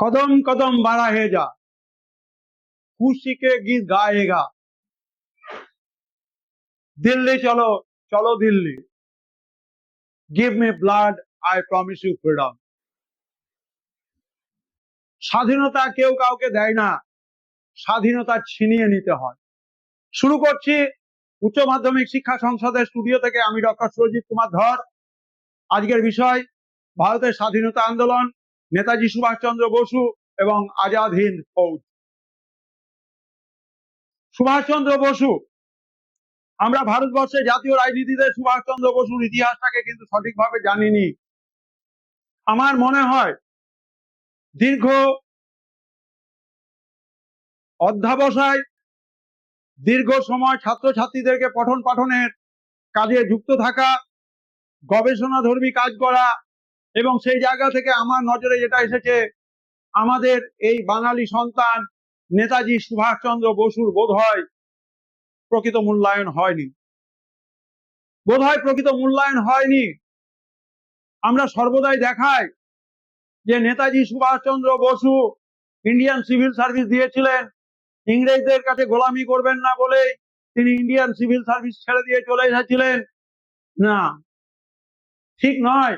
कदम कदम बढ़ाएगा, खुशी के गीत गाएगा। दिल्ली चलो चलो Delhi, give me blood I promise you freedom. স্বাধীনতা কেউ কাউকে দেয় না, স্বাধীনতা ছিনিয়ে নিতে হয়। শুরু করছি উচ্চ মাধ্যমিক শিক্ষা সংসদের স্টুডিও থেকে। আমি ডক্টর সুরজিৎ কুমার ধর। আজকের বিষয় ভারতের স্বাধীনতা আন্দোলন, নেতাজি সুভাষচন্দ্র বসু এবং আজাদ হিন্দ ফৌজ। সুভাষচন্দ্র বসু, আমরা ভারতবর্ষের জাতীয় রাজনীতিতে সুভাষচন্দ্র বসুর ইতিহাসটাকে কিন্তু সঠিকভাবে জানিনি। আমার মনে হয় দীর্ঘ অধ্যাবসায়, দীর্ঘ সময় ছাত্রছাত্রীদেরকে পঠন পাঠনের কাজে যুক্ত থাকা, গবেষণাধর্মী কাজ করা, এবং সেই জায়গা থেকে আমার নজরে যেটা এসেছে, আমাদের এই বাঙালি সন্তান নেতাজি সুভাষচন্দ্র বসুর বোধহয় প্রকৃত মূল্যায়ন হয়নি। আমরা সর্বদাই দেখাই যে Netaji Subhas Chandra Bose Indian civil service দিয়েছিলেন, ইংরেজদের কাছে গোলামি করবেন না বলে তিনি ইন্ডিয়ান সিভিল সার্ভিস ছেড়ে দিয়ে চলে এসেছিলেন। না, ঠিক নয়।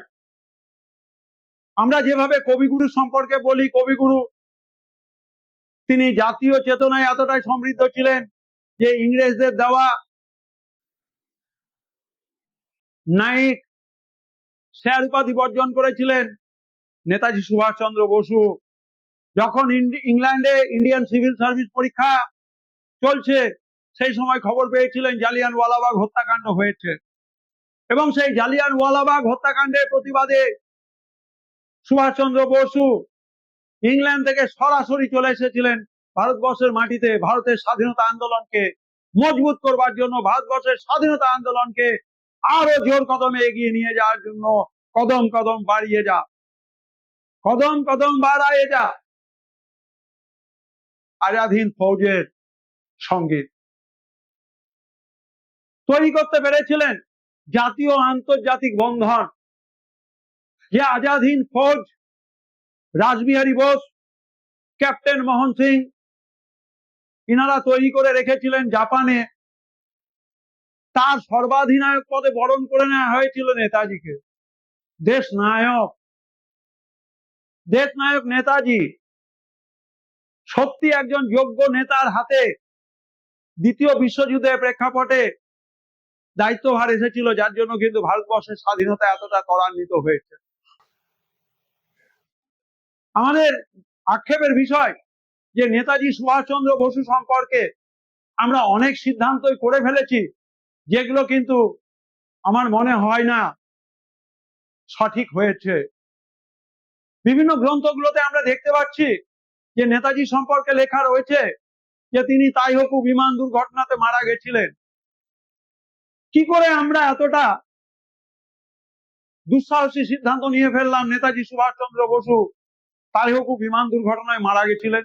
আমরা যেভাবে কবিগুরু সম্পর্কে বলি, কবিগুরু তিনি জাতীয় চেতনায় এতটাই সমৃদ্ধ ছিলেন যে ইংরেজদের দেওয়া নাইট স্যার উপাধি বর্জন করেছিলেন। নেতাজি সুভাষচন্দ্র বসু যখন ইংল্যান্ডে ইন্ডিয়ান সিভিল সার্ভিস পরীক্ষা চলছে, সেই সময় খবর পেয়েছিলেন জালিয়ানওয়ালাবাগ হত্যাকাণ্ড হয়েছে, এবং সেই জালিয়ানওয়ালাবাগ হত্যাকাণ্ডের প্রতিবাদে সুভাষচন্দ্র বসু ইংল্যান্ড থেকে সরাসরি চলে এসেছিলেন ভারতবর্ষের মাটিতে ভারতের স্বাধীনতা আন্দোলনকে মজবুত করবার জন্য, ভারতবর্ষের স্বাধীনতা আন্দোলনকে আরো জোর কদমে এগিয়ে নিয়ে যাওয়ার জন্য। কদম কদম বাড়িয়ে যা, কদম কদম বাড়ায়ে যা, আজাদ হিন্দ ফৌজের সঙ্গীত তৈরি করতে পেরেছিলেন জাতীয় আন্তর্জাতিক বন্ধন। যে আজাদ হিন্দ ফৌজ রাসবিহারী বোস, ক্যাপ্টেন মোহন সিং, ইনারা তৈরি করে রেখেছিলেন জাপানে, তার সর্বাধিনায়ক পদে বরণ করে নেওয়া হয়েছিল নেতাজিকে। দেশ নায়ক নেতাজি সত্যি একজন যোগ্য নেতার হাতে দ্বিতীয় বিশ্বযুদ্ধের প্রেক্ষাপটে দায়িত্বভার এসেছিল, যার জন্য কিন্তু ভারতবর্ষের স্বাধীনতা এতটা ত্বরান্বিত হয়েছে। আমাদের আক্ষেপের বিষয় যে নেতাজি সুভাষচন্দ্র বসু সম্পর্কে আমরা অনেক সিদ্ধান্তই করে ফেলেছি, যেগুলো কিন্তু আমার মনে হয় না সঠিক হয়েছে। বিভিন্ন গ্রন্থগুলোতে আমরা দেখতে পাচ্ছি যে নেতাজি সম্পর্কে লেখা রয়েছে যে তিনি তাইহোকু বিমান দুর্ঘটনাতে মারা গেছিলেন। কি করে আমরা এতটা দুঃসাহসী সিদ্ধান্ত নিয়ে ফেললাম নেতাজি সুভাষচন্দ্র বসু তাইহোকু বিমান দুর্ঘটনায় মারা গেছিলেন?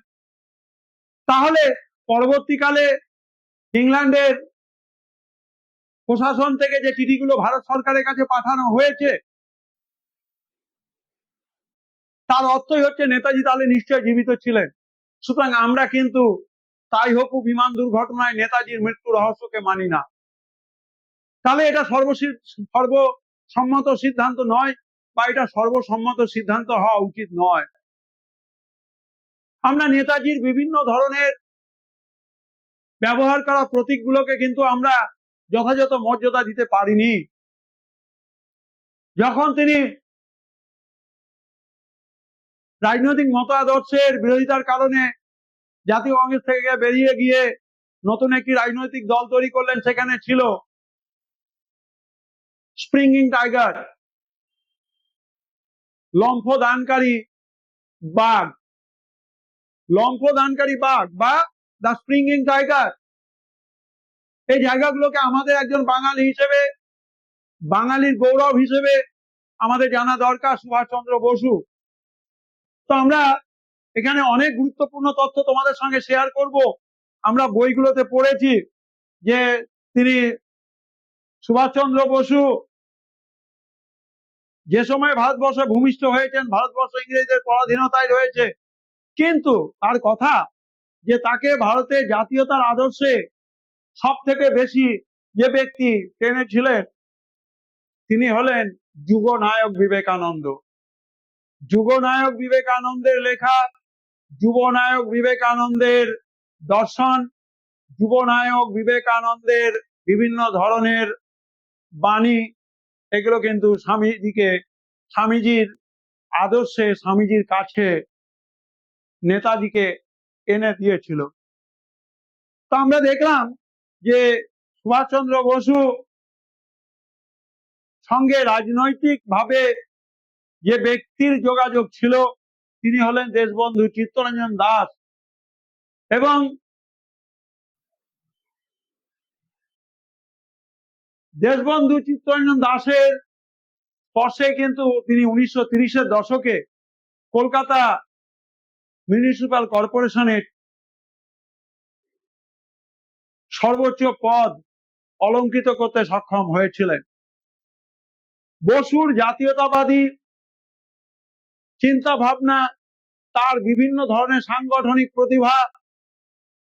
তাহলে পরবর্তীকালে ইংল্যান্ডের প্রশাসন থেকে যে চিঠিগুলো ভারত সরকারের কাছে পাঠানো হয়েছে, তার অর্থই হচ্ছে নেতাজি তাহলে নিশ্চয় জীবিত ছিলেন। সুতরাং আমরা কিন্তু তাইহোকু বিমান দুর্ঘটনায় নেতাজির মৃত্যু রহস্যকে মানি না। তাহলে এটা সর্বসম্মত সিদ্ধান্ত নয়, বা এটা সর্বসম্মত সিদ্ধান্ত হওয়া উচিত নয়। আমরা নেতাজির বিভিন্ন ধরনের ব্যবহার করা প্রতীকগুলোকে কিন্তু আমরা যথাযথ মর্যাদা দিতে পারিনি। যখন তিনি রাজনৈতিক মতাদর্শের বিরোধিতার কারণে জাতীয় কংগ্রেস থেকে বেরিয়ে গিয়ে নতুন একটি রাজনৈতিক দল তৈরি করলেন, সেখানে ছিল স্প্রিঙ্গিং টাইগার, লম্ফদানকারী বাঘ বা দ্য স্প্রিঙ্গিং টাইগার। এই জায়গাগুলোকে আমাদের একজন বাঙালি হিসেবে, বাঙালির গৌরব হিসেবে আমাদের জানা দরকার সুভাষচন্দ্র বসু। তো আমরা এখানে অনেক গুরুত্বপূর্ণ তথ্য তোমাদের সঙ্গে শেয়ার করব। আমরা বইগুলোতে পড়েছি যে তিনি সুভাষচন্দ্র বসু যে সময় ভারতবর্ষে ভূমিষ্ঠ হয়েছেন, ভারতবর্ষ ইংরেজদের পরাধীনতায় রয়েছে, কিন্তু তার কথা যে তাকে ভারতের জাতীয়তার আদর্শে সব থেকে বেশি যে ব্যক্তি টেনেছিলেন তিনি হলেন যুগনায়ক বিবেকানন্দ। যুগনায়ক বিবেকানন্দের লেখা, যুবনায়ক বিবেকানন্দের দর্শন, যুবনায়ক বিবেকানন্দের বিভিন্ন ধরনের বাণী, এগুলো কিন্তু স্বামীজির আদর্শে, স্বামীজির কাছে নেতাজিকে এনে দিয়েছিল। তো আমরা দেখলাম যে সুভাষচন্দ্র বসু সঙ্গে রাজনৈতিক ভাবে যে ব্যক্তির যোগাযোগ ছিল তিনি হলেন দেশবন্ধু চিত্তরঞ্জন দাস। এবং দেশবন্ধু চিত্তরঞ্জন দাসের স্পর্শে কিন্তু তিনি 1930-এর দশকে কলকাতা মিউনিসিপ্যাল কর্পোরেশনের সর্বোচ্চ পদ অলঙ্কৃত করতে সক্ষম হয়েছিলেন। বসুর জাতীয়তাবাদী চিন্তা ভাবনা, তার বিভিন্ন ধরনের সাংগঠনিক প্রতিভা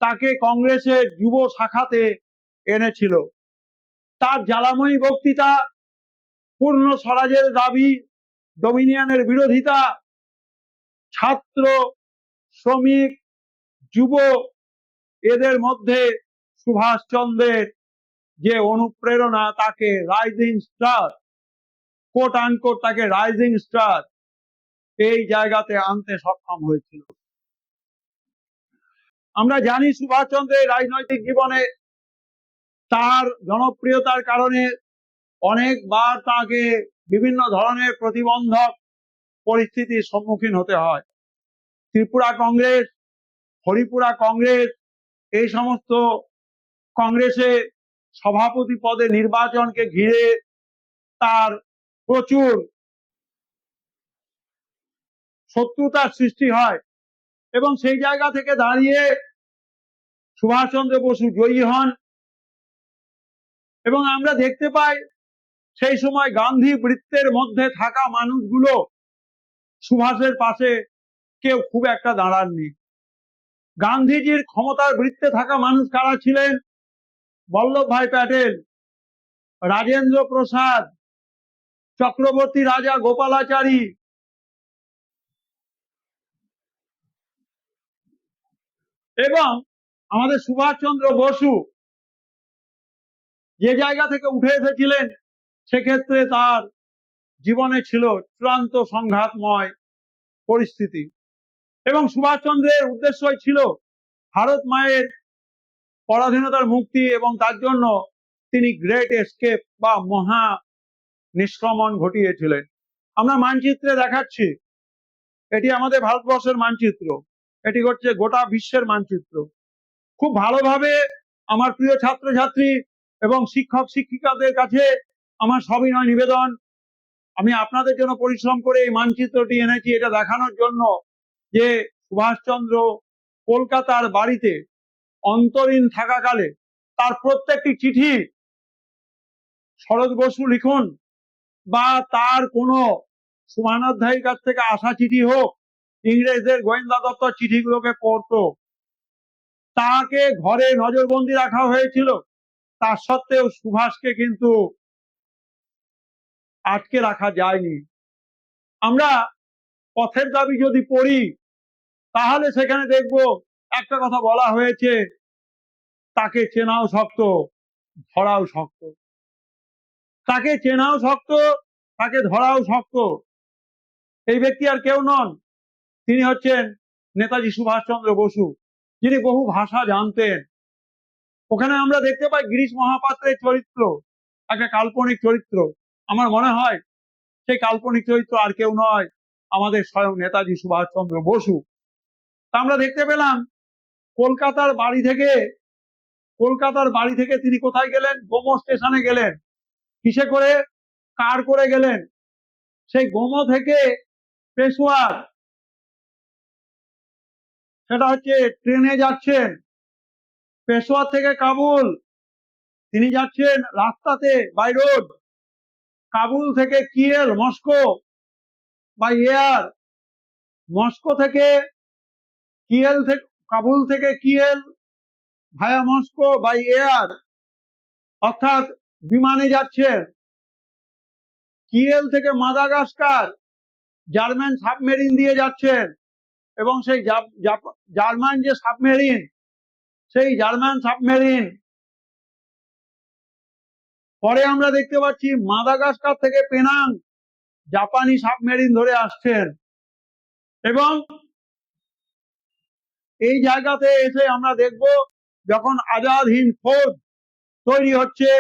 তাকে কংগ্রেসের যুব শাখাতে এনেছিল। তার জ্বালাময়ী বক্তৃতা, পূর্ণ স্বরাজের দাবি, ডোমিনিয়নের বিরোধিতা, ছাত্র, শ্রমিক, যুব, এদের মধ্যে সুভাষচন্দ্রের যে অনুপ্রেরণা, তাকে রাইজিং স্টার, কোট আনকোট, তাকে রাইজিং স্টার এই জায়গাতে আনতে সক্ষম হয়েছিল। আমরা জানি সুভাষচন্দ্রের রাজনৈতিক জীবনে তার জনপ্রিয়তার কারণে অনেকবার তাকে বিভিন্ন ধরনের প্রতিবন্ধক পরিস্থিতির সম্মুখীন হতে হয়। ত্রিপুরা কংগ্রেস, হরিপুরা কংগ্রেস, এই সমস্ত কংগ্রেসে সভাপতি পদে নির্বাচনকে ঘিরে তার প্রচুর শত্রুতার সৃষ্টি হয় এবং সেই জায়গা থেকে দাঁড়িয়ে সুভাষচন্দ্র বসু জয়ী হন। এবং আমরা দেখতে পাই সেই সময় গান্ধী বৃত্তের মধ্যে থাকা মানুষগুলো সুভাষের পাশে কেউ খুব একটা দাঁড়াননি। গান্ধীজির ক্ষমতার বৃত্তে থাকা মানুষ কারা ছিলেন? বল্লভভাই প্যাটেল, রাজেন্দ্র প্রসাদ, চক্রবর্তী রাজা গোপালাচারী, এবং আমাদের সুভাষচন্দ্র বসু যে জায়গা থেকে উঠে এসেছিলেন সেক্ষেত্রে তার জীবনে ছিল চূড়ান্ত সংঘাতময় পরিস্থিতি। এবং সুভাষচন্দ্রের উদ্দেশ্যই ছিল ভারত মায়ের পরাধীনতার মুক্তি, এবং তার জন্য তিনি গ্রেট এস্কেপ বা মহা নিষ্ক্রমণ ঘটিয়েছিলেন। আমরা মানচিত্রে দেখাচ্ছি, এটি আমাদের ভারতবর্ষের মানচিত্র, এটি হচ্ছে গোটা বিশ্বের মানচিত্র। খুব ভালোভাবে আমার প্রিয় ছাত্রছাত্রী এবং শিক্ষক শিক্ষিকাদের কাছে আমার সবিনয় নিবেদন, আমি আপনাদের জন্য পরিশ্রম করে এই মানচিত্রটি এনেছি এটা দেখানোর জন্য যে সুভাষচন্দ্র কলকাতার বাড়িতে অন্তরীণ থাকাকালে তার প্রত্যেকটি চিঠি শরৎ বসু লিখুন বা তার কোনো শুভানুধ্যায়ীর কাছ থেকে আসা চিঠি হোক, ইংরেজদের গোয়েন্দা দপ্তর চিঠিগুলোকে পড়তো। তাকে ঘরে নজরবন্দি রাখা হয়েছিল, তা সত্ত্বেও সুভাষকে কিন্তু আটকে রাখা যায়নি। আমরা পথের দাবি যদি পড়ি তাহলে সেখানে দেখব একটা কথা বলা হয়েছে, তাকে চেনাও শক্ত, ধরাও শক্ত। তাকে চেনাও শক্ত, তাকে ধরাও শক্ত। এই ব্যক্তি আর কেউ নন, তিনি হচ্ছেন নেতাজি সুভাষচন্দ্র বসু, যিনি বহু ভাষা জানতেন। ওখানে আমরা দেখতে পাই গিরিশ মহাপাত্রের চরিত্র, একটা কাল্পনিক চরিত্র। আমার মনে হয় সেই কাল্পনিক চরিত্র আর কেউ নয়, আমাদের স্বয়ং নেতাজি সুভাষচন্দ্র বসু। তা আমরা দেখতে পেলাম কলকাতার বাড়ি থেকে তিনি কোথায় গেলেন? গোমো স্টেশনে গেলেন। কিসে করে? কার করে গেলেন। সেই গোমো থেকে পেশোয়ার, সেটা হচ্ছে ট্রেনে যাচ্ছেন। পেশোয়ার থেকে কাবুল তিনি যাচ্ছেন রাস্তাতে, বাই রোড। কাবুল থেকে Kiel, Moscow, by air. Moscow থেকে কিয়েল থেকে, কাবুল থেকে Kiel via Moscow by air, অর্থাৎ বিমানে যাচ্ছেন। কিয়েল থেকে মাদাগাস্কার জার্মান সাবমেরিন দিয়ে যাচ্ছেন, এবং সেই জার্মান যে সাবমেরিন, সেই জার্মান সাবমেরিন পরে আমরা দেখতে পাচ্ছি মাদাগাস্কার থেকে পেনাং জাপানি সাবমেরিন ধরে আসছেন। এবং এই জায়গাতে এসে আমরা দেখব যখন আজাদ হিন্দ ফৌজ তৈরি হচ্ছে,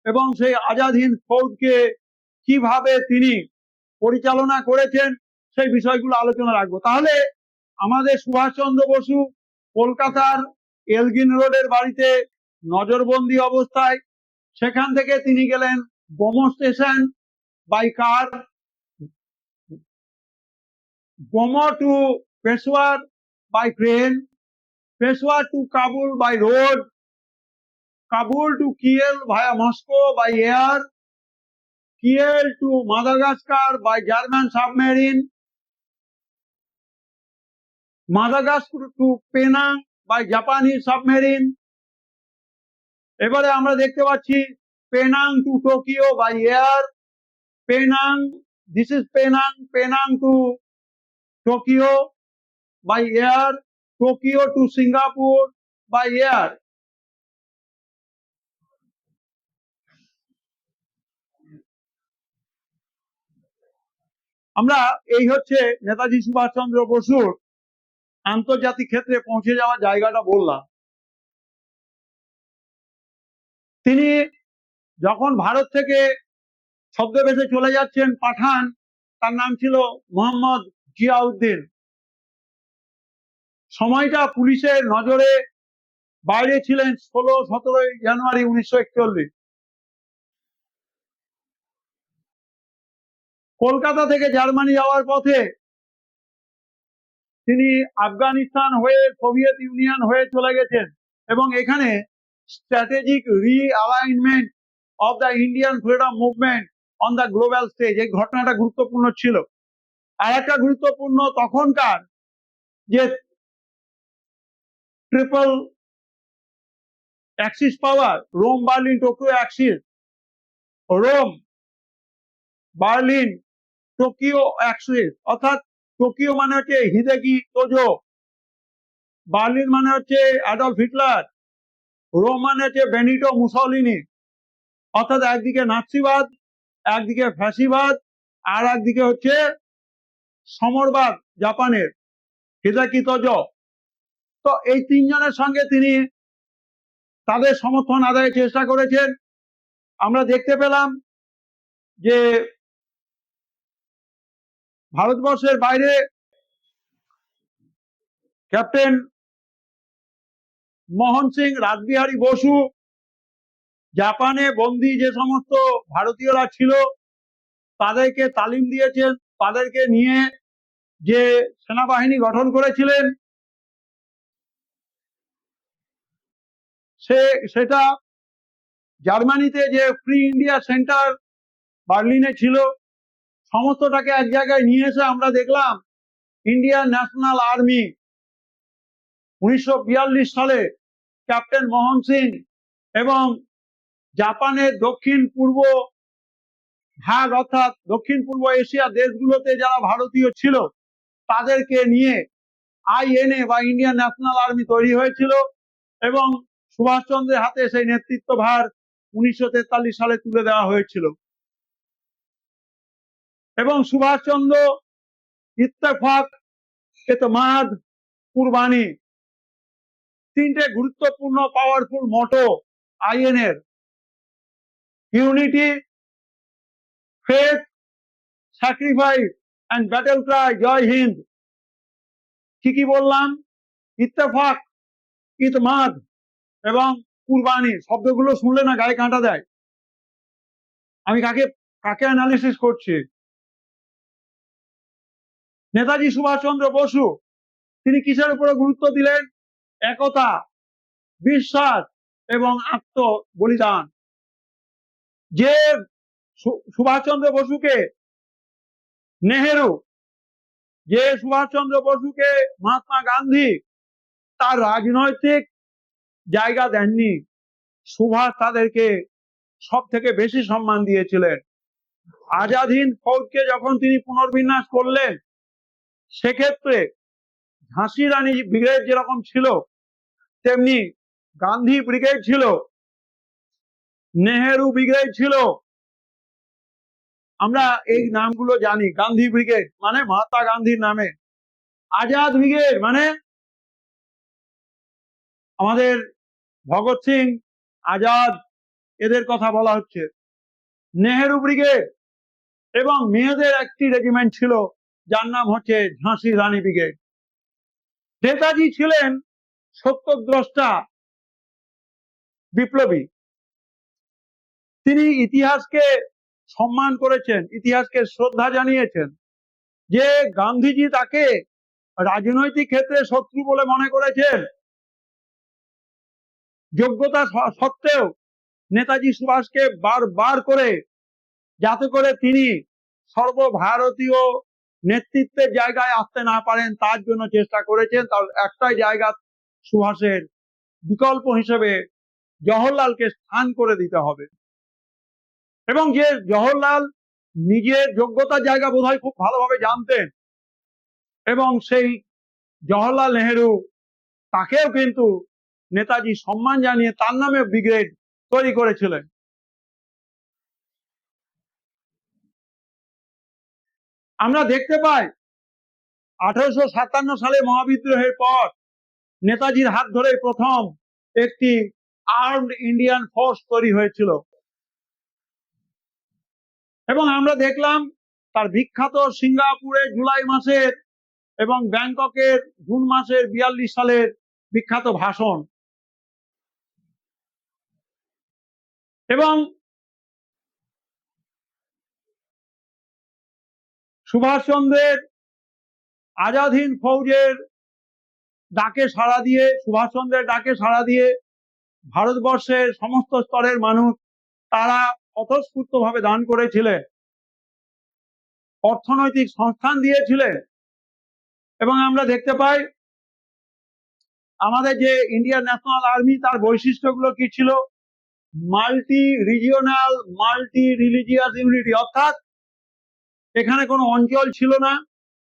এবং সেই আজাদ হিন্দ ফৌজকে কিভাবে তিনি পরিচালনা করেছেন সেই বিষয়গুলো আলোচনা রাখবো। তাহলে আমাদের সুভাষচন্দ্র বসু কলকাতার এলগিন রোডের বাড়িতে নজরবন্দি অবস্থায়, সেখান থেকে তিনি গেলেন Gomoh station by car, Gomoh to Peshawar by train, Peshawar to Kabul by road, Kabul to Kiel via Moscow by air, Kiel to Madagascar by German submarine, Madagascar to Penang by Japanese submarine। এবারে আমরা দেখতে পাচ্ছি Penang to Tokyo by air, Penang, this is Penang, Penang to Tokyo by air, Tokyo to Singapore by air. আমরা এই হচ্ছে নেতাজি সুভাষচন্দ্র বসুর আন্তর্জাতিক ক্ষেত্রে পৌঁছে যাওয়ার জায়গাটা বললাম। তিনি যখন ভারত থেকে ছদ্মবেশে চলে যাচ্ছেন পাঠান, তার নাম ছিল মোহাম্মদ জিয়াউদ্দিন। সময়টা পুলিশের নজরে বাইরে ছিলেন 16-17 জানুয়ারি 1941। কলকাতা থেকে জার্মানি যাওয়ার পথে তিনি আফগানিস্তান হয়ে সোভিয়েত ইউনিয়ন হয়ে চলে গেছেন, এবং এখানে strategic realignment of the Indian freedom movement on the global stage, এই ঘটনাটা গুরুত্বপূর্ণ ছিল। আর একটা গুরুত্বপূর্ণ তখনকার যে triple axis power, Rome Berlin Tokyo axis, Rome Berlin Tokyo axis, অর্থাৎ টোকিও মানে হচ্ছে হিদেকি তোজো, বার্লিন মানে হচ্ছে অ্যাডলফ হিটলার, রোম মানে হচ্ছে বেনিটো মুসলিনি। অর্থাৎ একদিকে নাৎসিবাদ, একদিকে ফ্যাসিবাদ, আর একদিকে হচ্ছে সমরবাদ জাপানের, হিদেকি তোজো। তো এই তিনজনের সঙ্গে তিনি তাদের সমর্থন আদায়ের চেষ্টা করেছেন। আমরা দেখতে পেলাম যে ভারতবর্ষের বাইরে ক্যাপ্টেন মোহন সিং রাসবিহারী বসু জাপানে বন্দী যে সমস্ত ভারতীয়রা ছিল তাদেরকে তালিম দিয়েছেন, তাদেরকে নিয়ে যে সেনাবাহিনী গঠন করেছিলেন সেটা জার্মানিতে যে ফ্রি ইন্ডিয়া সেন্টার বার্লিনে ছিল, সমস্তটাকে এক জায়গায় নিয়ে এসে আমরা দেখলাম ইন্ডিয়ান ন্যাশনাল আর্মি 1942 সালে ক্যাপ্টেন মোহন সিং এবং জাপানের দক্ষিণ পূর্ব ভাগ, অর্থাৎ দক্ষিণ পূর্ব এশিয়া দেশগুলোতে যারা ভারতীয় ছিল তাদেরকে নিয়ে আইএনএ বা ইন্ডিয়ান ন্যাশনাল আর্মি তৈরি হয়েছিল, এবং সুভাষচন্দ্রের হাতে সেই নেতৃত্বভার 1943 সালে তুলে দেওয়া হয়েছিল। এবং সুভাষচন্দ্র ইত্তেফাক, এতমাদ, কুরবানি, তিনটে গুরুত্বপূর্ণ পাওয়ারফুল মোটো আইএনএর, unity, faith, sacrifice and battle cry, Jai Hind. কি বললাম? ইত্তেফাক, ইতমাদ এবং কুরবানি, শব্দগুলো শুনলে না গায়ে কাঁটা দেয়। আমি কাকে কাকে অ্যানালিসিস করছি? নেতাজি সুভাষচন্দ্র বসু তিনি কিসের উপরে গুরুত্ব দিলেন? একতা, বিশ্বাস এবং আত্ম বলিদান। যে সুভাষচন্দ্র বসুকে নেহেরু, যে সুভাষচন্দ্র বসুকে মহাত্মা গান্ধী তার রাজনৈতিক জায়গা দেননি। সুভাষ তাদেরকে সব থেকে বেশি সম্মান দিয়েছিলেন। আজাদ হিন্দ ফৌজকে যখন তিনি পুনর্বিন্যাস করলেন, সেক্ষেত্রে ঝাঁসি রানী ব্রিগেড যেরকম ছিল, তেমনি গান্ধী ব্রিগেড ছিল, নেহেরু ব্রিগেড ছিল। আমরা এই নামগুলো জানি। গান্ধী ব্রিগেড মানে মহাত্মা গান্ধীর নামে, আজাদ ব্রিগেড মানে আমাদের ভগৎ সিং, আজাদ, এদের কথা বলা হচ্ছে। নেহেরু ব্রিগেড এবং মেয়েদের একটি রেজিমেন্ট ছিল যার নাম হচ্ছে ঝাঁসি রানী ব্রিগেড। নেতাজি ছিলেন সত্যদ্রষ্টা, বিপ্লবী। তিনি ইতিহাসকে সম্মান করেছেন, ইতিহাসকে শ্রদ্ধা জানিয়েছেন। যে গান্ধীজি তাকে রাজনৈতিক ক্ষেত্রে শত্রু বলে মনে করেছেন, যোগ্যতা সত্ত্বেও নেতাজি সুভাষকে বারবার করে, যাতে করে তিনি সর্বভারতীয় নেতৃত্বের জায়গায় আসতে না পারেন, তার জন্য চেষ্টা করেছেন। তার একটাই জায়গা, সুভাষের বিকল্প হিসেবে জওহরলালকে স্থান করে দিতে হবে। এবং যে জওহরলাল নিজের যোগ্যতার জায়গা বোধহয় খুব ভালোভাবে জানতেন, এবং সেই জওহরলাল নেহেরু তাকেও কিন্তু নেতাজি সম্মান জানিয়ে তার নামে ব্রিগেড তৈরি করেছিলেন। আমরা দেখতে পাই 1857 সালে মহাবিদ্রোহের পর নেতাজির হাত ধরে প্রথম একটি আর্মড ইন্ডিয়ান ফোর্স তৈরি হয়েছিল, এবং আমরা দেখলাম তার বিখ্যাত সিঙ্গাপুরে জুলাই মাসের এবং ব্যাংককের জুন মাসের 42 সালের বিখ্যাত ভাষণ। এবং সুভাষচন্দ্রের আজাদ হিন্দ ফৌজের ডাকে সাড়া দিয়ে, সুভাষচন্দ্রের ডাকে সাড়া দিয়ে ভারতবর্ষের সমস্ত স্তরের মানুষ তারা স্বতঃস্ফূর্তভাবে দান করেছিলেন, অর্থনৈতিক সংস্থান দিয়েছিলেন। এবং আমরা দেখতে পাই আমাদের যে ইন্ডিয়ান ন্যাশনাল আর্মি, তার বৈশিষ্ট্যগুলো কি ছিল? Multi regional, multi religious unity, অর্থাৎ এখানে কোনো অঞ্চল ছিল না,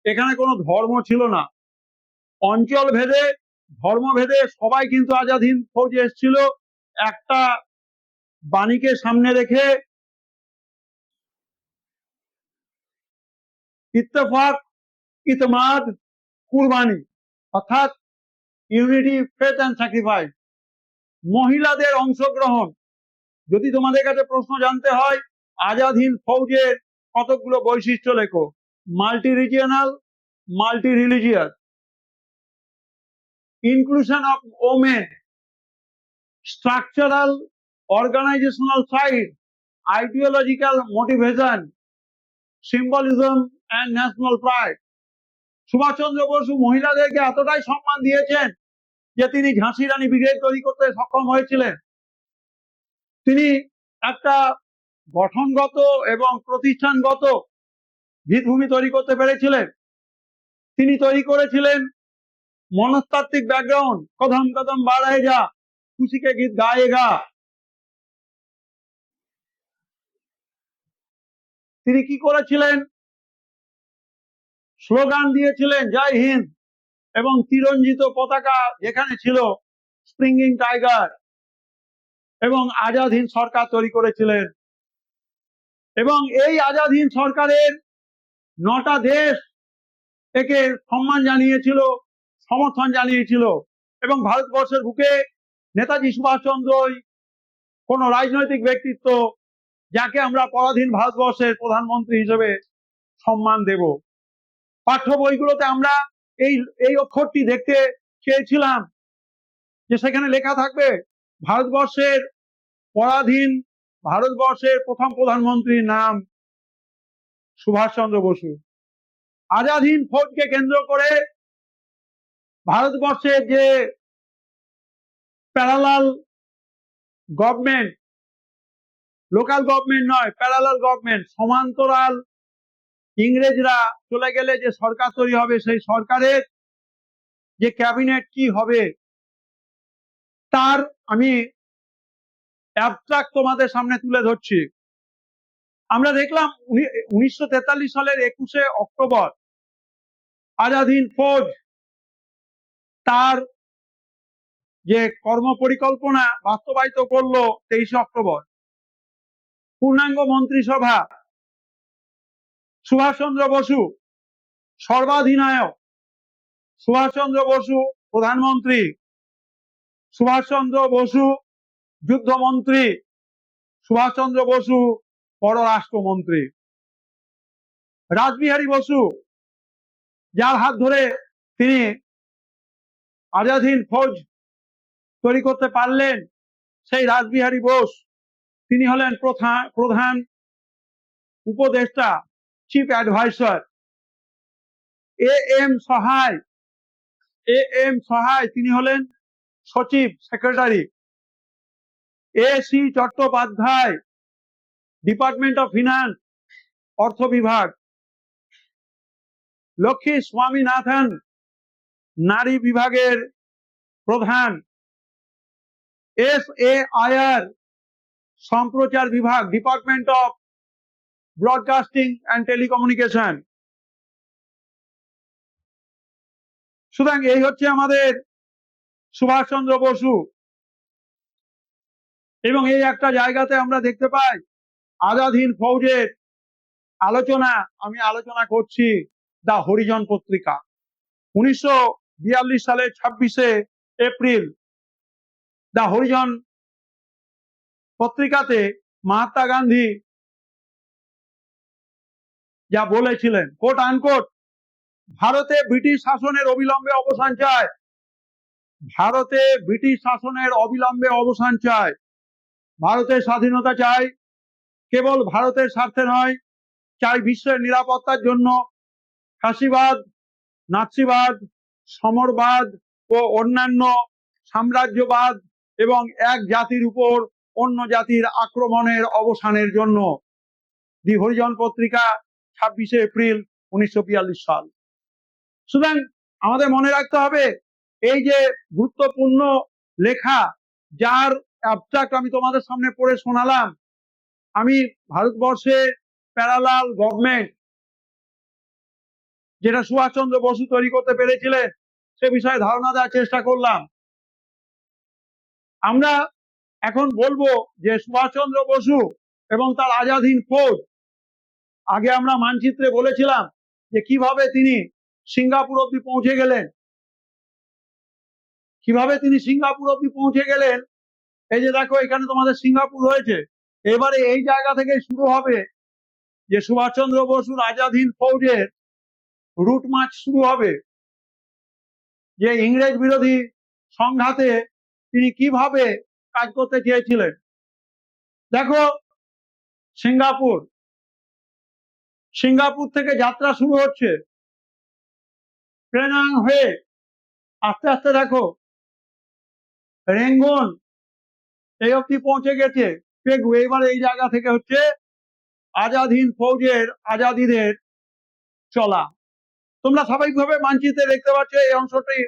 এখানে কোনো ধর্ম ছিল না। অঞ্চল ভেদে, ধর্ম ভেদে সবাই কিন্তু আজাদ হিন্দ ফৌজে এসেছিল একটা বাণীকে সামনে রেখে, ইত্তেফাক, ইতমাদ, কুরবানি, অর্থাৎ ইউনিটি, ফেথ অ্যান্ড স্যাক্রিফাইস। মহিলাদের অংশগ্রহণ। যদি তোমাদের কাছে প্রশ্ন জানতে হয় আজাদ হিন্দ ফৌজের কতগুলো বৈশিষ্ট্য লেখো। Multi regional, multi religious, inclusion of women, structural, organizational side, ideological motivation, symbolism and national pride. Subhas Chandra Bose মহিলাদেরকে এতটাই সম্মান দিয়েছেন যে তিনি ঝাঁসি রানী ব্রিগেড তৈরি করতে সক্ষম হয়েছিলেন। তিনি একটা গঠনগত এবং প্রতিষ্ঠানগত ভিতভূমি তৈরি করতে পেরেছিলেন। তিনি তৈরি করেছিলেন মনস্তাত্ত্বিক ব্যাকগ্রাউন্ড, কদম কদম বাড়ায়েগা, খুশি কে গীত গায়েগা। তিনি কি করেছিলেন? স্লোগান দিয়েছিলেন জয় হিন্দ, এবং তিরঞ্জিত পতাকা যেখানে ছিল, স্প্রিঙ্গিং টাইগার, এবং আজাদ হিন্দ সরকার তৈরি করেছিলেন। এবং এই আজাদ হিন্দ সরকারের 9টা দেশ একে সম্মান জানিয়েছিল, সমর্থন জানিয়েছিল। এবং ভারতবর্ষের বুকে নেতাজি সুভাষচন্দ্রই কোন রাজনৈতিক ব্যক্তিত্ব যাকে আমরা পরাধীন ভারতবর্ষের প্রধানমন্ত্রী হিসেবে সম্মান দেব। পাঠ্য বইগুলোতে আমরা এই অক্ষরটি দেখতে চেয়েছিলাম যে সেখানে লেখা থাকবে ভারতবর্ষের পরাধীন, ভারতবর্ষের প্রথম প্রধানমন্ত্রীর নাম সুভাষচন্দ্র বসু। আজাদ হিন্দ ফৌজকে কেন্দ্র করে ভারতবর্ষের যে প্যারালাল গভর্নমেন্ট, লোকাল গভর্নমেন্ট নয়, প্যারালাল গভর্নমেন্ট, সমান্তরাল, ইংরেজরা চলে গেলে যে সরকার তৈরি হবে, সেই সরকারের যে ক্যাবিনেট কি হবে, তার আমি অ্যাবস্ট্রাক্ট তোমাদের সামনে তুলে ধরছি। আমরা দেখলাম 1943 সালের 21শে অক্টোবর আজাদ হিন্দ ফৌজ তার যে কর্ম পরিকল্পনা বাস্তবায়িত করলো 23শে অক্টোবর। পূর্ণাঙ্গ মন্ত্রিসভা, সুভাষচন্দ্র বসু সর্বাধিনায়ক, সুভাষচন্দ্র বসু প্রধানমন্ত্রী, সুভাষচন্দ্র বসু যুদ্ধমন্ত্রী, সুভাষচন্দ্র বসু পররাষ্ট্রমন্ত্রী। রাসবিহারী বসু, যার হাত ধরে তিনি আজাদ হিন্দ ফৌজ তৈরি করতে পারলেন, সেই রাসবিহারী বোস তিনি হলেন প্রধান উপদেষ্টা, চিফ অ্যাডভাইসার। এম সহায় তিনি হলেন সচিব, secretary. C Chattopadhyay, department of finance, অর্থ বিভাগ। লক্ষ্মী স্বামীনাথন, নারী বিভাগের প্রধান। আয়ার, সম্প্রচার বিভাগ, department of broadcasting and telecommunication. সুতরাং এই হচ্ছে আমাদের সুভাষচন্দ্র বসু। এবং এই একটা জায়গাতে আমরা দেখতে পাই আজাদ হিন্দ ফৌজের আমি আলোচনা করছি দা হরিজন পত্রিকা। 1942 সালের 26শে এপ্রিল দা হরিজন পত্রিকাতে মহাত্মা গান্ধী যা বলেছিলেন, কোট আনকোট, ভারতে ব্রিটিশ শাসনের অবিলম্বে অবসান চায়, ভারতে ব্রিটিশ শাসনের অবিলম্বে অবসান চায়, ভারতের স্বাধীনতা চাই, কেবল ভারতের স্বার্থে নয়, চাই বিশ্বের নিরাপত্তার জন্য। ফাঁসিবাদ, নাৎসিবাদ, সমরবাদ ও অন্যান্য সাম্রাজ্যবাদ এবং এক জাতির উপর অন্য জাতির আক্রমণের অবসানের জন্য। দি হরিজন পত্রিকা, 26শে এপ্রিল 1942 সাল। সুতরাং আমাদের মনে রাখতে হবে এই যে গুরুত্বপূর্ণ লেখা, যার অ্যাবস্ট্রাক্ট আমি তোমাদের সামনে পড়ে শোনালাম, আমি ভারতবর্ষে প্যারালাল গভর্নমেন্ট যেটা সুভাষচন্দ্র বসু তৈরি করতে পেরেছিলেন সে বিষয়ে ধারণা দেওয়ার চেষ্টা করলাম। আমরা এখন বলবো যে সুভাষচন্দ্র বসু এবং তার আজাদ হিন্দ ফৌজ, আগে আমরা মানচিত্রে বলেছিলাম যে কিভাবে তিনি সিঙ্গাপুর অব্দি পৌঁছে গেলেন, এই যে দেখো এখানে তোমাদের সিঙ্গাপুর হয়েছে। এবারে এই জায়গা থেকে শুরু হবে যে সুভাষচন্দ্র বসুর আজাদ হিন্দ ফৌজের রুট মার্চ শুরু হবে, যে ইংরেজ বিরোধী সংঘাতে তিনি কিভাবে কাজ করতে চেয়েছিলেন। দেখো সিঙ্গাপুর থেকে যাত্রা শুরু হচ্ছে, পেনাং হয়ে আস্তে আস্তে দেখো রেঙ্গুন এই অব্দি পৌঁছে গেছে পেগু। এবার এই জায়গা থেকে হচ্ছে আজাদ হিন্দ ফৌজের আজাদিদের চলা। তোমরা স্বাভাবিকভাবে মানচিত্রে দেখতে পাচ্ছ এই অংশটি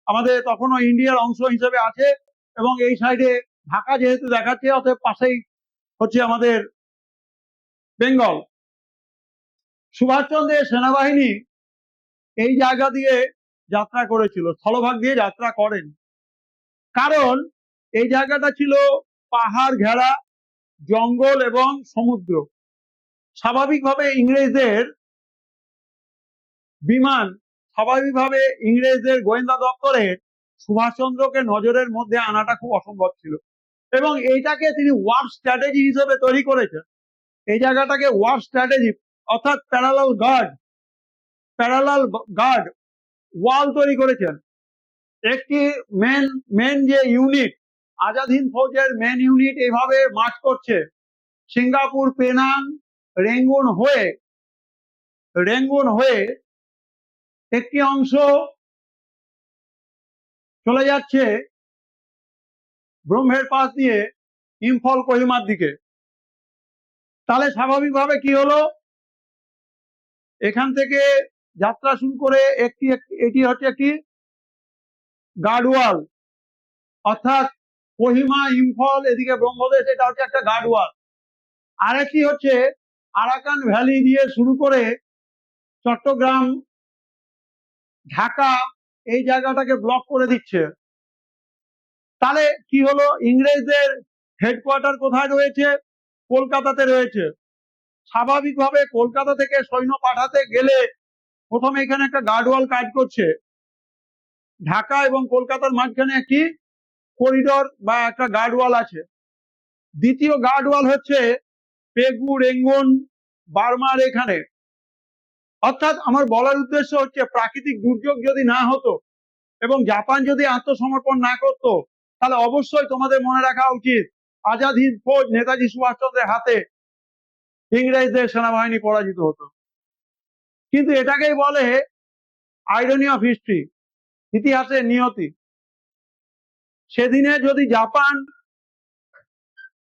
আমাদের তখনও ইন্ডিয়ার অংশ হিসেবে আছে, এবং এই সাইডে ঢাকা যেহেতু দেখাচ্ছে অতএব পাশেই হচ্ছে আমাদের বেঙ্গল। সুভাষচন্দ্রের সেনাবাহিনী এই জায়গা দিয়ে যাত্রা করেছিল, স্থলভাগ দিয়ে যাত্রা করেন, কারণ এই জায়গাটা ছিল পাহাড় ঘেরা, জঙ্গল এবং সমুদ্র। স্বাভাবিকভাবে ইংরেজদের বিমান, স্বাভাবিকভাবে ইংরেজদের গোয়েন্দা দপ্তরের সুভাষচন্দ্রকে নজরের মধ্যে আনাটা খুব অসম্ভব ছিল, এবং এইটাকে তিনি ওয়ার স্ট্র্যাটেজি হিসেবে তৈরি করেছেন। এই জায়গাটাকে ওয়ার স্ট্র্যাটেজি অর্থাৎ প্যারালাল গার্ড ওয়াল তৈরি করেছেন। একটি মেন যে ইউনিট, আজাদ হিন্দ ফৌজের মেন ইউনিট এইভাবে মার্চ করছে সিঙ্গাপুর, পেনাং, রেঙ্গুন হয়ে একটি অংশ চলে যাচ্ছে ব্রহ্মের পাশ দিয়ে ইম্ফল, কোহিমার দিকে। তাহলে স্বাভাবিকভাবে কি হলো, এখান থেকে যাত্রা শুরু করে এটি হচ্ছে একটি গার্ড ওয়াল, অর্থাৎ কোহিমা, ইম্ফল, এদিকে ব্রহ্মদেশ, এটা হচ্ছে একটা গার্ডওয়াল। আরেকটি হচ্ছে আরাকান ভ্যালি দিয়ে শুরু করে চট্টগ্রাম, ঢাকা, এই জায়গাটাকে ব্লক করে দিচ্ছে। তাহলে কি হলো, ইংরেজদের হেডকোয়ার্টার কোথায় রয়েছে? কলকাতাতে রয়েছে। স্বাভাবিকভাবে কলকাতা থেকে সৈন্য পাঠাতে গেলে প্রথমে এখানে একটা গার্ডওয়াল কাজ করছে। ঢাকা এবং কলকাতার মাঝখানে একটি করিডোর বা একটা গার্ডওয়াল আছে। দ্বিতীয় গার্ডওয়াল হচ্ছে পেগু, রেঙ্গুন, বার্মার এখানে। অর্থাৎ আমার বলার উদ্দেশ্য হচ্ছে, প্রাকৃতিক দুর্যোগ যদি না হতো এবং জাপান যদি আত্মসমর্পণ না করতো, তাহলে অবশ্যই তোমাদের মনে রাখা উচিত আজাদ হিন্দ ফৌজ নেতাজি সুভাষচন্দ্রের হাতে ইংরেজদের সেনাবাহিনী পরাজিত হতো। কিন্তু এটাকেই বলে আইরনি অফ হিস্ট্রি, ইতিহাসের নিয়তি। সেদিনে যদি জাপান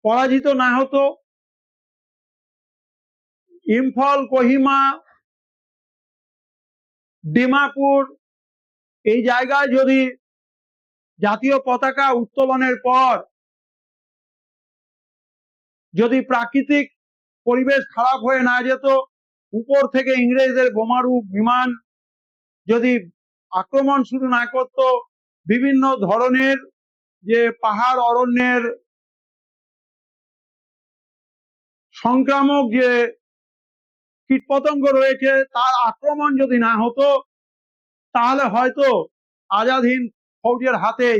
পরাজিত না হতো, ইম্ফল, কোহিমা, ডিমাপুর এই জায়গায় যদি জাতীয় পতাকা উত্তোলনের পর যদি প্রাকৃতিক পরিবেশ খারাপ হয়ে না যেত, উপর থেকে ইংরেজদের বোমারু বিমান যদি আক্রমণ শুরু না করত, বিভিন্ন ধরনের যে পাহাড় অরণ্যের সংক্রামক যে কীটপতঙ্গ রয়েছে তার আক্রমণ যদি না হতো, তাহলে হয়তো আজাদ হিন্দ ফৌজের হাতে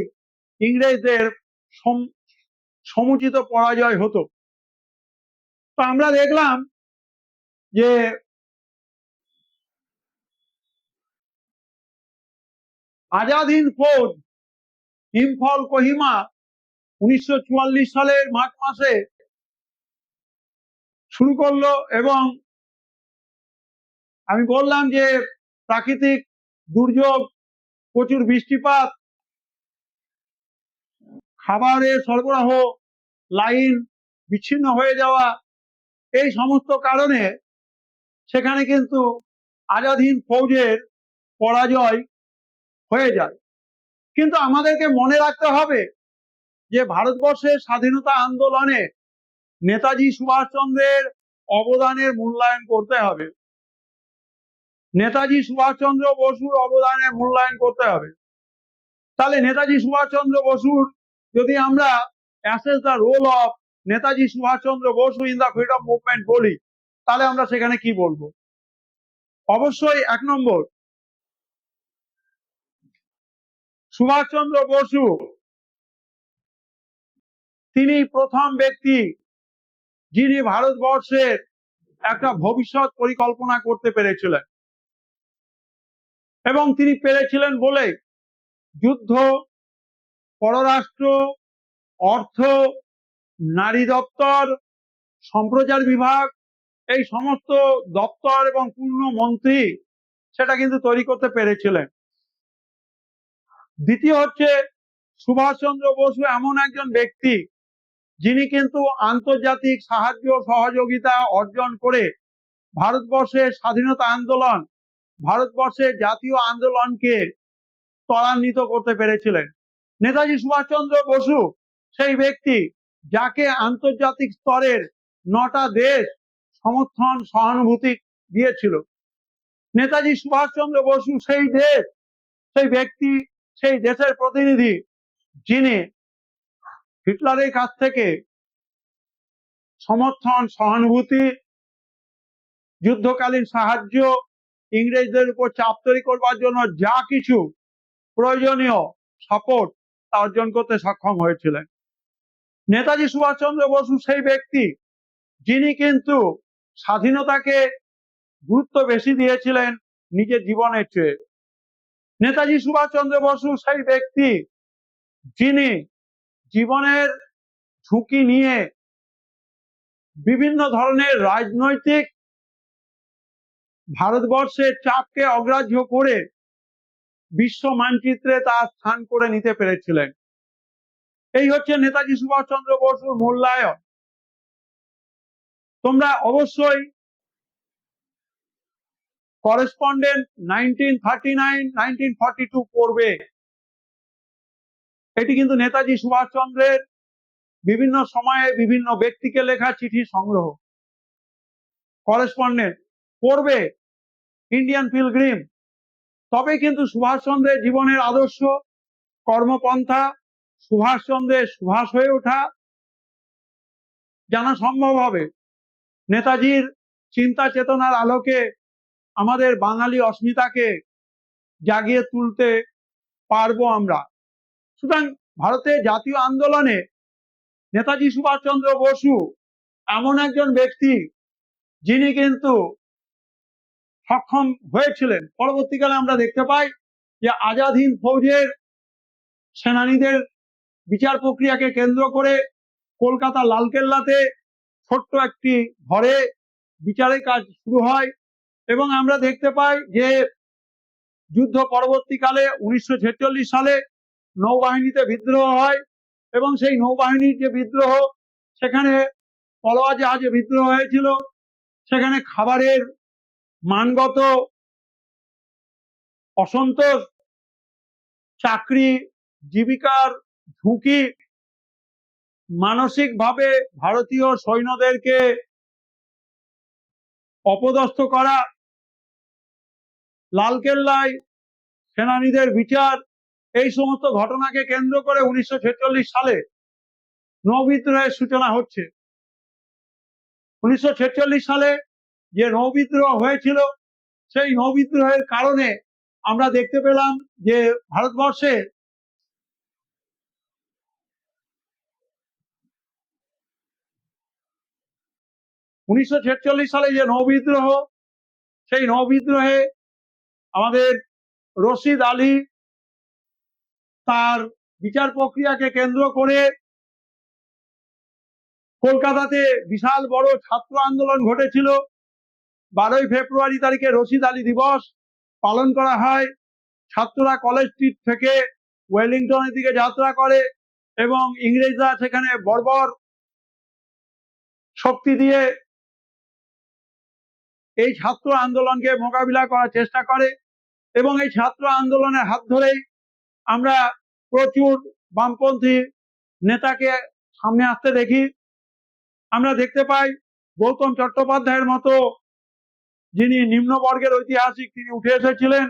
ইংরেজদের সমুচিত পরাজয় হতো। তো আমরা দেখলাম যে আজাদ হিন্দ ফৌজ ইম্ফল, কোহিমা 1944 সালের মার্চ মাসে শুরু করলো, এবং আমি বললাম যে প্রাকৃতিক দুর্যোগ, প্রচুর বৃষ্টিপাত, খাবারের সরবরাহ লাইন বিচ্ছিন্ন হয়ে যাওয়া, এই সমস্ত কারণে সেখানে কিন্তু আজাদ হিন্দ ফৌজের পরাজয় হয়ে যায়। কিন্তু আমাদেরকে মনে রাখতে হবে যে ভারতবর্ষের স্বাধীনতা আন্দোলনে নেতাজি সুভাষচন্দ্রের অবদানের মূল্যায়ন করতে হবে। নেতাজি সুভাষচন্দ্র বসুর অবদানের মূল্যায়ন করতে হবে। তাহলে নেতাজি সুভাষচন্দ্র বসুর যদি আমরা assess the role of Netaji Subhas Chandra Bose in the freedom movement বলি, তাহলে আমরা সেখানে কি বলবো? অবশ্যই 1 নম্বর, সুভাষচন্দ্র বসু তিনি প্রথম ব্যক্তি যিনি ভারতবর্ষের একটা ভবিষ্যৎ পরিকল্পনা করতে পেরেছিলেন, এবং তিনি পেরেছিলেন বলে যুদ্ধ, পররাষ্ট্র, অর্থ, নারী দপ্তর, সম্প্রচার বিভাগ, এই সমস্ত দপ্তর এবং পূর্ণ মন্ত্রী সেটা কিন্তু তৈরি করতে পেরেছিলেন। দ্বিতীয় হচ্ছে, সুভাষচন্দ্র বসু এমন একজন ব্যক্তি যিনি কিন্তু আন্তর্জাতিক সাহায্য সহযোগিতা অর্জন করে ভারতবর্ষের স্বাধীনতা আন্দোলন, ভারতবর্ষের জাতীয় আন্দোলনকে ত্বরান্বিত করতে পেরেছিলেন। নেতাজি সুভাষচন্দ্র বসু সেই ব্যক্তি যাকে আন্তর্জাতিক স্তরের 9টা দেশ সমর্থন সহানুভূতি দিয়েছিল। নেতাজি সুভাষচন্দ্র বসু সেই দেশ, সেই ব্যক্তি, সেই দেশের প্রতিনিধি যিনি হিটলারের কাছ থেকে সমর্থন, সহানুভূতি, যুদ্ধকালীন সাহায্য, ইংরেজদের উপর চাপ তৈরি করবার জন্য যা কিছু প্রয়োজনীয় সাপোর্ট তা অর্জন করতে সক্ষম হয়েছিলেন। নেতাজি সুভাষচন্দ্র বসু সেই ব্যক্তি যিনি কিন্তু স্বাধীনতাকে গুরুত্ব বেশি দিয়েছিলেন নিজের জীবনের চেয়ে। নেতাজি সুভাষচন্দ্র বসু সেই ব্যক্তি যিনি জীবনের ঝুঁকি নিয়ে বিভিন্ন ধরনের রাজনৈতিক ভারতবর্ষের চাপকে অগ্রাহ্য করে বিশ্ব মানচিত্রে তার স্থান করে নিতে পেরেছিলেন। এই হচ্ছে নেতাজি সুভাষচন্দ্র বসুর মূল্যায়ন। তোমরা অবশ্যই করেসপন্ডেন্ট 1939-1942 পড়বে। এটি কিন্তু নেতাজি সুভাষচন্দ্রের বিভিন্ন সময়ে বিভিন্ন ব্যক্তিকে লেখা চিঠি সংগ্রহ, করেসপন্ডেন্ট পড়বে ইন্ডিয়ান পিলগ্রিম, তবে কিন্তু সুভাষচন্দ্রের জীবনের আদর্শ, কর্মপন্থা, সুভাষচন্দ্রের সুভাষ হয়ে ওঠা জানা সম্ভব হবে। নেতাজির চিন্তা চেতনার আলোকে আমাদের বাঙালি অস্মিতাকে জাগিয়ে তুলতে পারবো আমরা। সুতরাং ভারতের জাতীয় আন্দোলনে নেতাজি সুভাষচন্দ্র বসু এমন একজন ব্যক্তি যিনি কিন্তু সক্ষম হয়েছিলেন। পরবর্তীকালে আমরা দেখতে পাই যে আজাদ হিন্দ ফৌজের সেনানীদের বিচার প্রক্রিয়াকে কেন্দ্র করে কলকাতা লালকেল্লাতে ছোট্ট একটি ঘরে বিচারের কাজ শুরু হয় এবং আমরা দেখতে পাই যে যুদ্ধ পরবর্তীকালে 1946 সালে নৌবাহিনীতে বিদ্রোহ হয় এবং সেই নৌবাহিনীর যে বিদ্রোহ, সেখানে তলোয়ার জাহাজে বিদ্রোহ হয়েছিল, সেখানে খাবারের মানগত অসন্তোষ, চাকরি জীবিকার ঝুঁকি, মানসিকভাবে ভারতীয় সৈন্যদেরকে অপদস্থ করা, লালকেল্লায় সেনানীদের বিচার, এই সমস্ত ঘটনাকে কেন্দ্র করে 1946 সালে নৌবিদ্রোহের সূচনা হচ্ছে। 1946 সালে যে নৌবিদ্রোহ হয়েছিল, সেই নৌবিদ্রোহের কারণে আমরা দেখতে পেলাম যে ভারতবর্ষে সালে যে নৌবিদ্রোহ, সেই নৌবিদ্রোহে আমাদের রশিদ আলী তার বিচার প্রক্রিয়াকে কেন্দ্র করে কলকাতাতে বিশাল বড় ছাত্র আন্দোলন ঘটেছিল। 12ই ফেব্রুয়ারি তারিখে রশিদ আলী দিবস পালন করা হয়। ছাত্ররা কলেজ স্ট্রিট থেকে ওয়েলিংটনের দিকে যাত্রা করে এবং ইংরেজরা সেখানে বর্বর শক্তি দিয়ে এই ছাত্র আন্দোলনকে মোকাবিলা করার চেষ্টা করে এবং এই ছাত্র আন্দোলনের হাত ধরেই আমরা প্রচুর বামপন্থী নেতাকে সামনে আসতে দেখি। আমরা দেখতে পাই গৌতম চট্টোপাধ্যায়ের মতো যিনি নিম্নবর্গের ঐতিহাসিক, তিনি উঠে এসেছিলেন।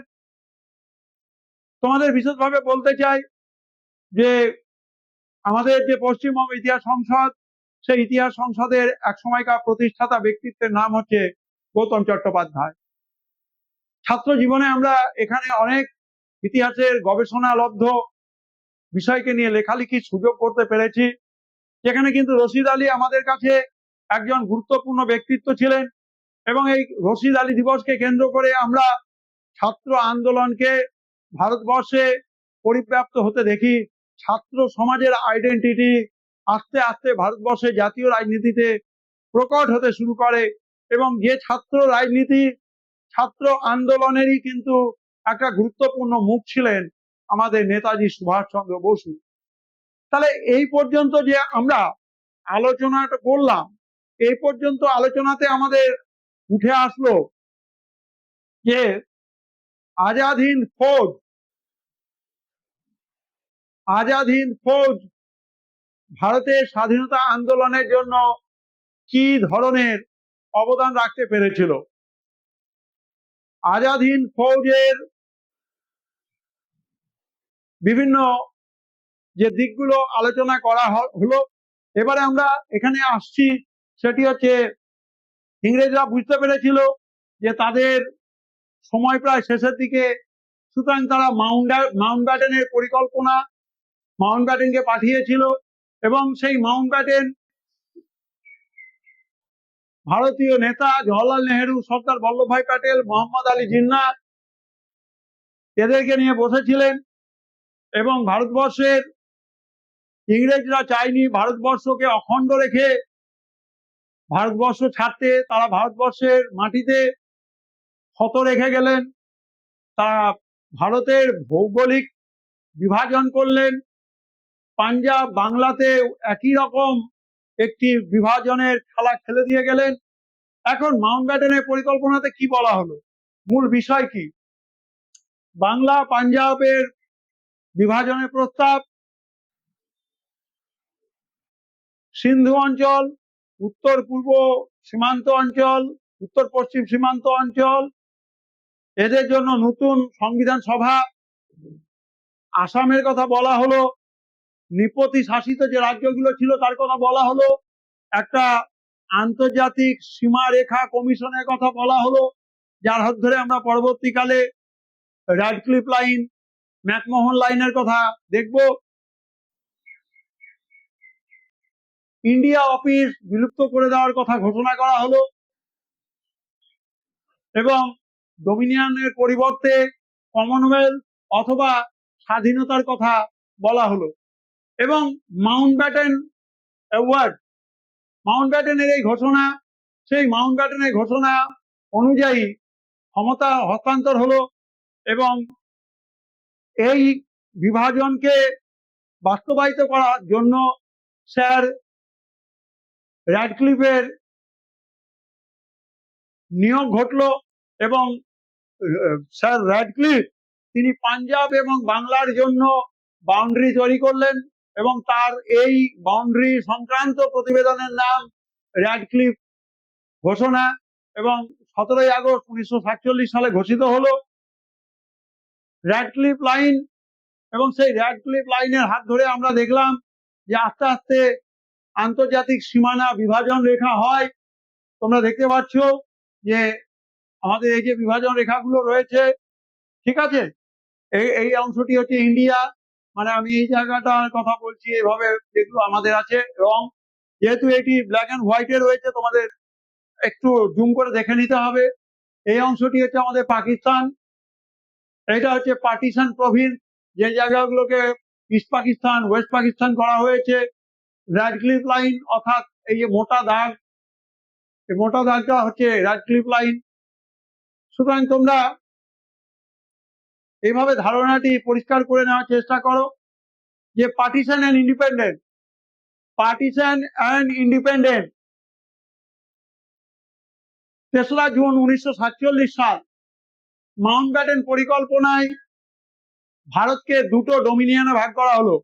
তোমাদের বিশেষভাবে বলতে চাই যে আমাদের যে পশ্চিমবঙ্গ ইতিহাস সংসদ, সেই ইতিহাস সংসদের এক সময়কার প্রতিষ্ঠাতা ব্যক্তিত্বের নাম হচ্ছে গৌতম চট্টোপাধ্যায়। ছাত্র জীবনে আমরা এখানে অনেক ইতিহাসের গবেষণালব্ধ বিষয়কে নিয়ে লেখালেখির সুযোগ করতে পেরেছি, যেখানে কিন্তু রশিদ আলী আমাদের কাছে একজন গুরুত্বপূর্ণ ব্যক্তিত্ব ছিলেন এবং এই রশিদ আলী দিবসকে কেন্দ্র করে আমরা ছাত্র আন্দোলনকে ভারতবর্ষে পরিব্যাপ্ত হতে দেখি। ছাত্র সমাজের আইডেন্টিটি আস্তে আস্তে ভারতবর্ষে জাতীয় রাজনীতিতে প্রকট হতে শুরু করে এবং যে ছাত্র রাজনীতি, ছাত্র আন্দোলনেরই কিন্তু একটা গুরুত্বপূর্ণ মুখ ছিলেন আমাদের নেতাজি সুভাষচন্দ্র বসু। তাহলে এই পর্যন্ত যে আমরা আলোচনাটা করলাম, এই পর্যন্ত আলোচনাতে আমাদের উঠে আসলো যে আজাদ হিন্দ ফৌজ ভারতের স্বাধীনতা আন্দোলনের জন্য কি ধরনের অবদান রাখতে পেরেছিল। আজাদ হিন্দ ফৌজের বিভিন্ন যে দিকগুলো আলোচনা করা হলো, এবারে আমরা এখানে আসছি, সেটি হচ্ছে ইংরেজরা বুঝতে পেরেছিল যে তাদের সময় প্রায় শেষের দিকে, সুতরাং তারা মাউন্টব্যাটেনের পরিকল্পনা মাউন্টব্যাটেনকে পাঠিয়েছিল এবং সেই মাউন্টব্যাটেন ভারতীয় নেতা জওহরলাল নেহেরু, সর্দার বল্লভভাই প্যাটেল, মোহাম্মদ আলী জিন্না এদেরকে নিয়ে বসেছিলেন এবং ভারতবর্ষের ইংরেজরা চায়নি ভারতবর্ষকে অখণ্ড রেখে ভারতবর্ষ ছাড়তে। তারা ভারতবর্ষের মাটিতে ক্ষত রেখে গেলেন। তারা ভারতের ভৌগোলিক বিভাজন করলেন। পাঞ্জাব, বাংলাতে একই রকম একটি বিভাজনের খেলা খেলে দিয়ে গেলেন। এখন মাউন্টব্যাটেনের পরিকল্পনাতে কি বলা হলো, মূল বিষয় কি? বাংলা পাঞ্জাবের বিভাজনের প্রস্তাব, সিন্ধু অঞ্চল, উত্তর পূর্ব সীমান্ত অঞ্চল, উত্তর পশ্চিম সীমান্ত অঞ্চল, এদের জন্য নতুন সংবিধান সভা। আসামের কথা বলা হলো, নৃপতি শাসিত যে রাজ্যগুলো ছিল তার কথা বলা হলো, একটা আন্তর্জাতিক সীমারেখা কমিশনের কথা বলা হলো, যার হাত ধরে আমরা পরবর্তীকালে র্যাডক্লিফ লাইন, ম্যাকমোহন লাইনের কথা দেখব। ইন্ডিয়া অফিস বিলুপ্ত করে দেওয়ার কথা ঘোষণা করা হলো এবং ডোমিনিয়নের পরিবর্তে কমনওয়েলথ অথবা স্বাধীনতার কথা বলা হলো। এবং মাউন্টব্যাটেন অ্যাওয়ার্ড, মাউন্টব্যাটেনের এই ঘোষণা, সেই মাউন্টব্যাটেনের ঘোষণা অনুযায়ী ক্ষমতা হস্তান্তর হলো এবং এই বিভাজনকে বাস্তবায়িত করার জন্য স্যার র্যাডক্লিফের নিয়োগ ঘটলো এবং স্যার র্যাডক্লিফ তিনি পাঞ্জাব এবং বাংলার জন্য বাউন্ডারি তৈরি করলেন এবং তার এই বাউন্ডারি সংক্রান্ত প্রতিবেদনের নাম র্যাডক্লিফ ঘোষণা এবং 17ই আগস্ট 1947 সালে ঘোষিত হলো র্যাডক্লিফ লাইন। এবং সেই র্যাডক্লিফ লাইনের হাত ধরে আমরা দেখলাম যে আস্তে আস্তে আন্তর্জাতিক সীমানা বিভাজন রেখা হয়। তোমরা দেখতে পাচ্ছ যে আমাদের এই যে বিভাজন রেখাগুলো রয়েছে, ঠিক আছে, এই অংশটি হচ্ছে ইন্ডিয়া, মানে আমি এই জায়গাটার কথা বলছি, এইভাবে যেগুলো আমাদের আছে রং, যেহেতু এটি ব্ল্যাক অ্যান্ড হোয়াইটে রয়েছে তোমাদের একটু জুম করে দেখে নিতে হবে। এই অংশটি হচ্ছে আমাদের পাকিস্তান, এটা হচ্ছে পার্টিশন প্রভিন্স, যে জায়গাগুলোকে ইস্ট পাকিস্তান, ওয়েস্ট পাকিস্তান করা হয়েছে। র্যাডক্লিফ লাইন অর্থাৎ এই যে মোটা দাগ, এই মোটা দাগটা হচ্ছে র্যাডক্লিফ লাইন। সুতরাং তোমরা এইভাবে ধারণাটি পরিষ্কার করে নেওয়ার চেষ্টা করো যে partition and independent, partition and independent 3রা জুন 1947 সাল মাউন্টব্যাটেন পরিকল্পনায় ভারতকে দুটো ডোমিনিয়নে ভাগ করা হলো,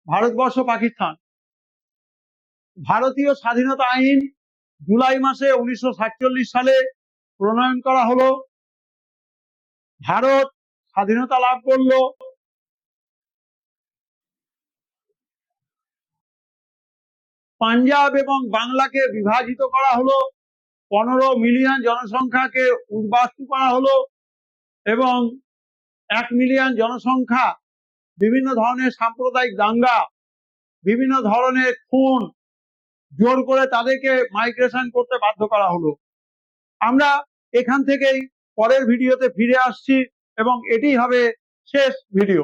ভারতবর্ষ, পাকিস্তান। ভারতীয় স্বাধীনতা আইন জুলাই মাসে 1947 সালে প্রণয়ন করা হলো। ভারত স্বাধীনতা লাভ করলো। পাঞ্জাব এবং বাংলাকে বিভাজিত করা হলো, 15 মিলিয়ন জনসংখ্যাকে উদ্বাস্তু করা হলো এবং 1 মিলিয়ন জনসংখ্যা বিভিন্ন ধরনের সাম্প্রদায়িক দাঙ্গা, বিভিন্ন ধরনের খুন, জোর করে তাদেরকে মাইগ্রেশন করতে বাধ্য করা হলো। আমরা এখান থেকেই পরের ভিডিওতে ফিরে আসছি এবং এটি হবে শেষ ভিডিও।